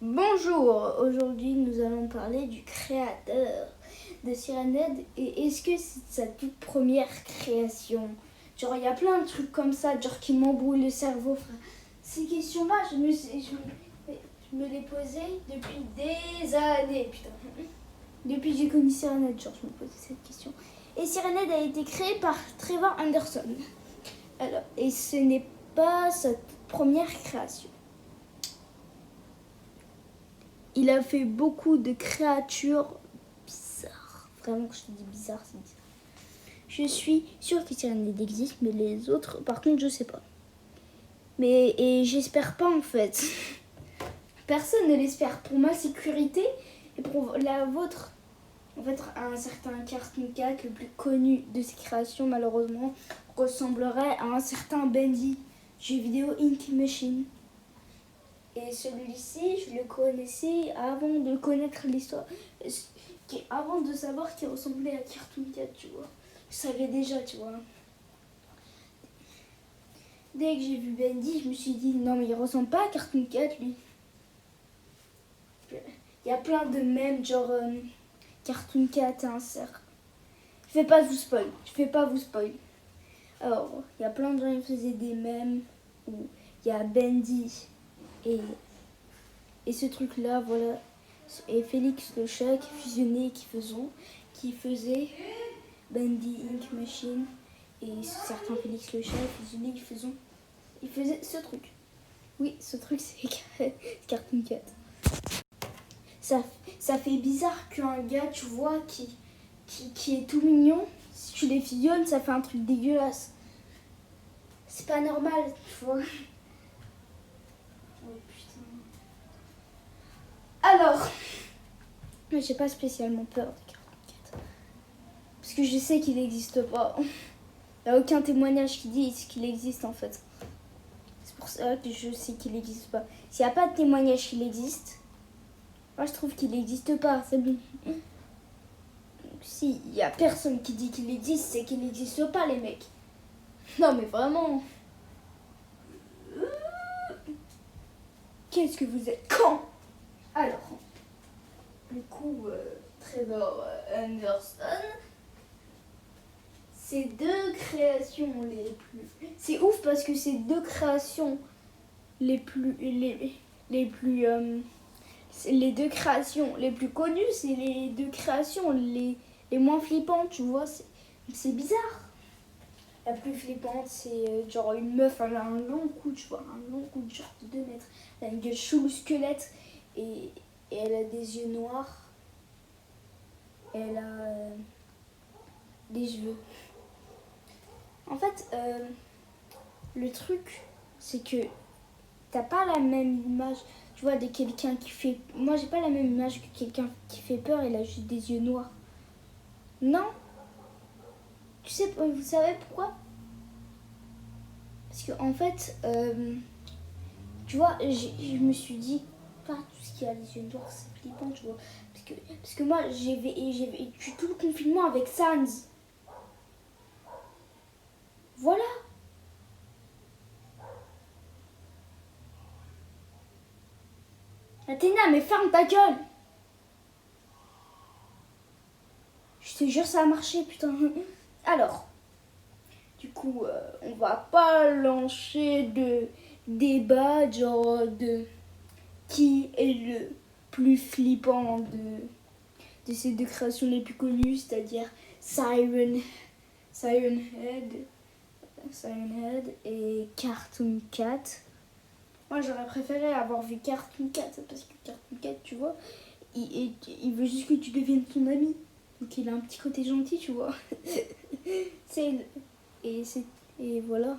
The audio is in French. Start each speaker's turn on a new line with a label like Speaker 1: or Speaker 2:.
Speaker 1: Bonjour, aujourd'hui nous allons parler du créateur de Sirenhead et est-ce que c'est sa toute première création? Genre il y a plein de trucs comme ça, genre qui m'embrouillent le cerveau, frère. Ces questions-là, je me les posais depuis des années, putain. Depuis que j'ai connu Sirenhead, genre je me posais cette question. Et Sirenhead a été créé par Trevor Anderson. Alors, et ce n'est pas sa toute première création. Il a fait beaucoup de créatures bizarres. Vraiment, quand je te dis bizarre, c'est bizarre. Je suis sûre que Sirenhead existe, mais les autres, par contre, je sais pas. Et j'espère pas, en fait. Personne ne l'espère. Pour ma sécurité et pour la vôtre. En fait, un certain Cartoon Cat, le plus connu de ses créations, malheureusement, ressemblerait à un certain Bendy, jeu vidéo Ink Machine. Et celui-ci, je le connaissais avant de connaître l'histoire. Avant de savoir qu'il ressemblait à Cartoon Cat, tu vois. Je savais déjà, tu vois. Dès que j'ai vu Bendy, je me suis dit, non mais il ressemble pas à Cartoon Cat, lui. Il y a plein de mèmes, genre Cartoon Cat et un cerf. Je vais pas vous spoil. Alors, il y a plein de gens qui faisaient des mèmes où il y a Bendy et ce truc-là, voilà. Et Félix le chat qui fusionnait, qui faisait Bendy Ink Machine. Et certains Félix le chat fusionnait, il faisait ce truc. Oui, ce truc, c'est Cartoon Cat. Ça fait bizarre qu'un gars, tu vois, qui est tout mignon, si tu les fusionnes, ça fait un truc dégueulasse. C'est pas normal, tu vois. Oh putain. Alors, j'ai pas spécialement peur de Cartoon Cat. Parce que je sais qu'il n'existe pas. Il n'y a aucun témoignage qui dit qu'il existe en fait. C'est pour ça que je sais qu'il n'existe pas. S'il n'y a pas de témoignage qu'il existe, moi je trouve qu'il n'existe pas, c'est bon. Donc s'il n'y a personne qui dit qu'il existe, c'est qu'il n'existe pas les mecs. Non mais vraiment. Qu'est-ce que vous êtes con. Alors, du coup, Trevor Anderson, ces deux créations les plus... C'est ouf parce que ces deux créations les deux créations les plus connues, c'est les deux créations les moins flippantes, tu vois. C'est bizarre. La plus flippante, c'est genre une meuf, elle a un long cou, tu vois, un long cou de genre de 2 mètres. Elle a une gueule chelou squelette et elle a des yeux noirs. Elle a des cheveux. En fait, le truc, c'est que t'as pas la même image, tu vois, de quelqu'un qui fait... Moi, j'ai pas la même image que quelqu'un qui fait peur, il a juste des yeux noirs. Non. Tu sais, vous savez pourquoi? Parce que en fait, tu vois, je me suis dit, pas tout ce qui a les yeux noirs, c'est flippant, tu vois. Parce que moi, j'ai vécu tout le confinement avec Sans. Voilà. Athéna, mais ferme ta gueule. Je te jure, ça a marché, putain. Alors, du coup, on va pas lancer de débat, genre de qui est le plus flippant de ces deux créations les plus connues, c'est-à-dire Sirenhead et Cartoon Cat. Moi, j'aurais préféré avoir vu Cartoon Cat, parce que Cartoon Cat, tu vois, il veut juste que tu deviennes son ami. Donc il a un petit côté gentil, tu vois. Et voilà.